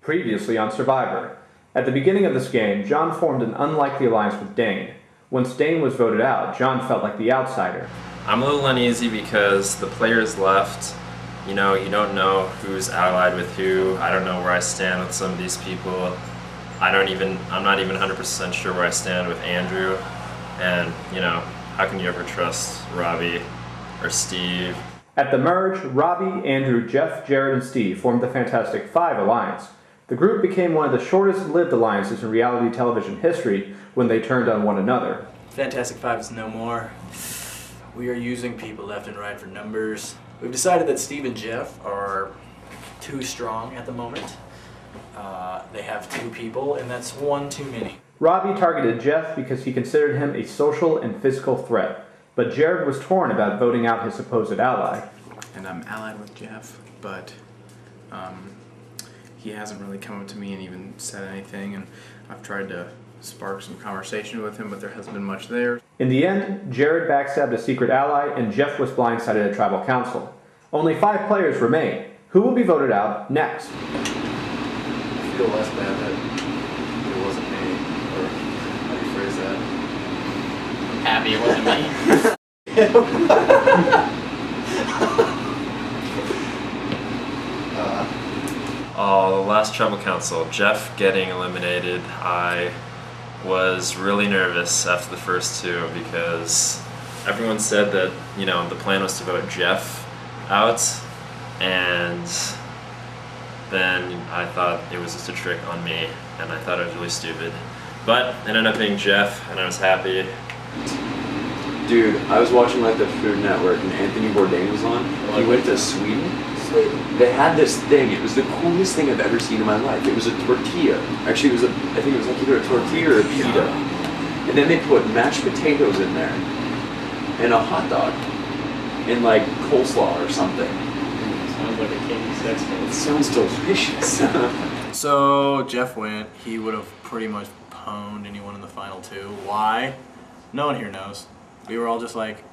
Previously on Survivor. At the beginning of this game, John formed an unlikely alliance with Dane. Once Dane was voted out, John felt like the outsider. I'm a little uneasy because the players left. You know, you don't know who's allied with who. I don't know where I stand with some of these people. I'm not even 100% sure where I stand with Andrew. And, you know, how can you ever trust Robbie or Steve? At the merge, Robbie, Andrew, Jeff, Jared, and Steve formed the Fantastic Five alliance. The group became one of the shortest-lived alliances in reality television history when they turned on one another. Fantastic Five is no more. We are using people left and right for numbers. We've decided that Steve and Jeff are too strong at the moment. They have two people, and that's one too many. Robbie targeted Jeff because he considered him a social and physical threat, but Jared was torn about voting out his supposed ally. And I'm allied with Jeff, but he hasn't really come up to me and even said anything, and I've tried to spark some conversation with him, but there hasn't been much there. In the end, Jared backstabbed a secret ally, and Jeff was blindsided at Tribal Council. Only 5 players remain. Who will be voted out next? I feel less bad that it wasn't me, or how do you phrase that? I'm happy it wasn't me. Oh, the last Tribal Council, Jeff getting eliminated. I was really nervous after the first two because everyone said that, you know, the plan was to vote Jeff out, and then I thought it was just a trick on me, and I thought it was really stupid. But it ended up being Jeff, and I was happy. Dude, I was watching like the Food Network and Anthony Bourdain was on. He went to Sweden. They had this thing. It was the coolest thing I've ever seen in my life. It was a tortilla. Actually, it was I think it was like either a tortilla or a pita. And then they put mashed potatoes in there and a hot dog and like coleslaw or something. Sounds like a candy sex meal. It sounds delicious. So Jeff went. He would have pretty much pwned anyone in the final two. Why? No one here knows. We were all just like,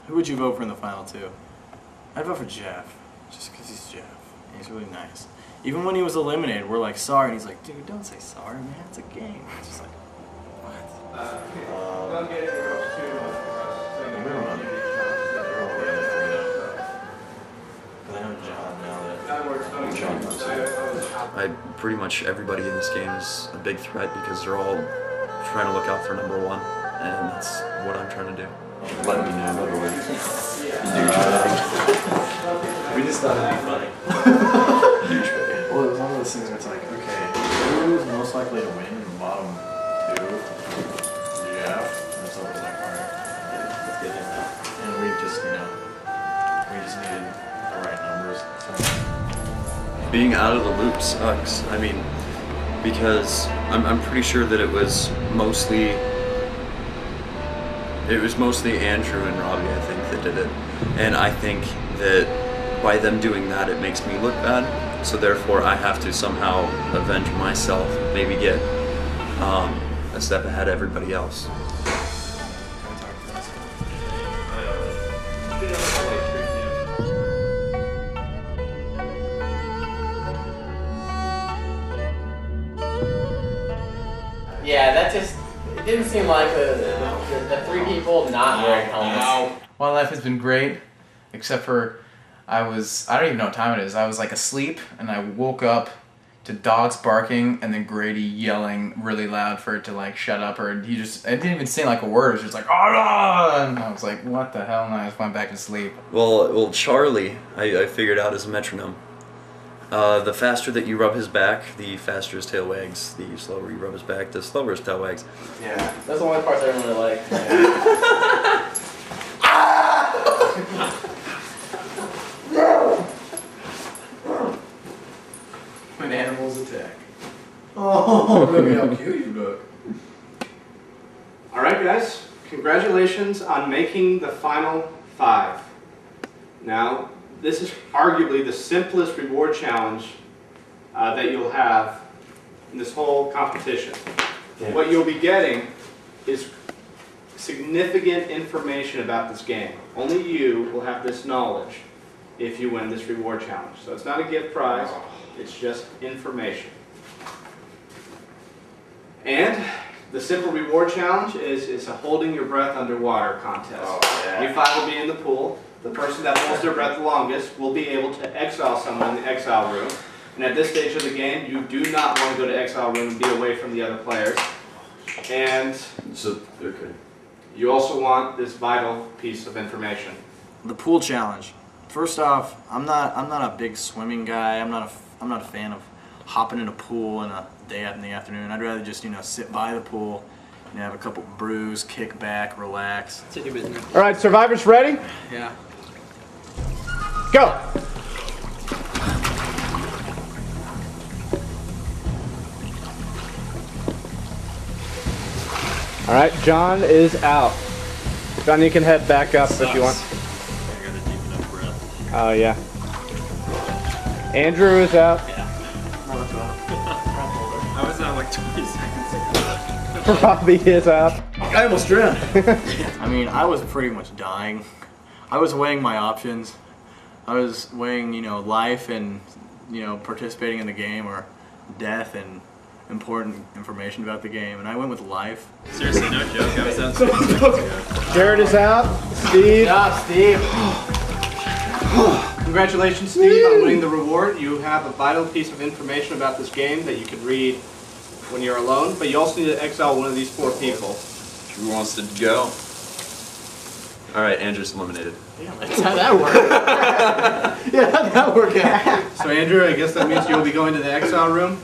who would you vote for in the final two? I'd vote for Jeff, just because he's Jeff. And he's really nice. Even when he was eliminated, we're like, sorry. And he's like, dude, don't say sorry, man. It's a game. It's just like, what? Don't get it, Pretty much everybody in this game is a big threat because they're all trying to look out for number one, and that's what I'm trying to do. Let me know, by the way. We just thought it'd be funny. Well, it was one of those things where it's like, okay, who's most likely to win in the bottom two? Jeff. And so it was like, alright, let's get him out. And we just, we just needed the right numbers. Being out of the loop sucks. I mean, because I'm pretty sure that it was mostly Andrew and Robbie, I think, that did it. And I think that by them doing that, it makes me look bad. So therefore, I have to somehow avenge myself, maybe get a step ahead of everybody else. Yeah, that just, it didn't seem like the 3 people not wearing helmets. My life has been great, except for I don't even know what time it is. I was like asleep, and I woke up to dogs barking, and then Grady yelling really loud for it to like shut up, or it didn't even say like a word. It was just like, ah! And I was like, what the hell? And I just went back to sleep. Well, Charlie, I figured out as a metronome. The faster that you rub his back, the faster his tail wags. The slower you rub his back, the slower his tail wags. Yeah, that's the only parts I don't really like. When animals attack. Oh, look at how cute you look. Alright guys, congratulations on making the final 5. Now, this is arguably the simplest reward challenge that you'll have in this whole competition. Yeah. What you'll be getting is significant information about this game. Only you will have this knowledge if you win this reward challenge. So it's not a gift prize, it's just information. And the simple reward challenge is a holding your breath underwater contest. Oh, yeah. You 5 will be in the pool. The person that holds their breath the longest will be able to exile someone in the exile room. And at this stage of the game, you do not want to go to exile room and be away from the other players. And So, okay. you also want this vital piece of information. The pool challenge. First off, I'm not a big swimming guy. I'm not a fan of hopping in a pool in a day out in the afternoon. I'd rather just sit by the pool, have a couple brews, kick back, relax. All right, survivors ready? Yeah. Go! All right, John is out. John, you can head back up if you want. I got a deep enough breath. Oh, yeah. Andrew is out. I was out like 20 seconds ago. Robbie is out. I almost drowned. I mean, I was pretty much dying. I was weighing my options. I was weighing, life and, participating in the game, or death and important information about the game, and I went with life. Seriously, no joke. I was out 20 seconds ago. Jared is out. Steve. Good job, Steve. Congratulations, Steve, on winning the reward. You have a vital piece of information about this game that you can read when you're alone, but you also need to exile one of these 4 people. Who wants to go? All right, Andrew's eliminated. That's how that worked. Yeah, how'd that work out? So, Andrew, I guess that means you'll be going to the exile room.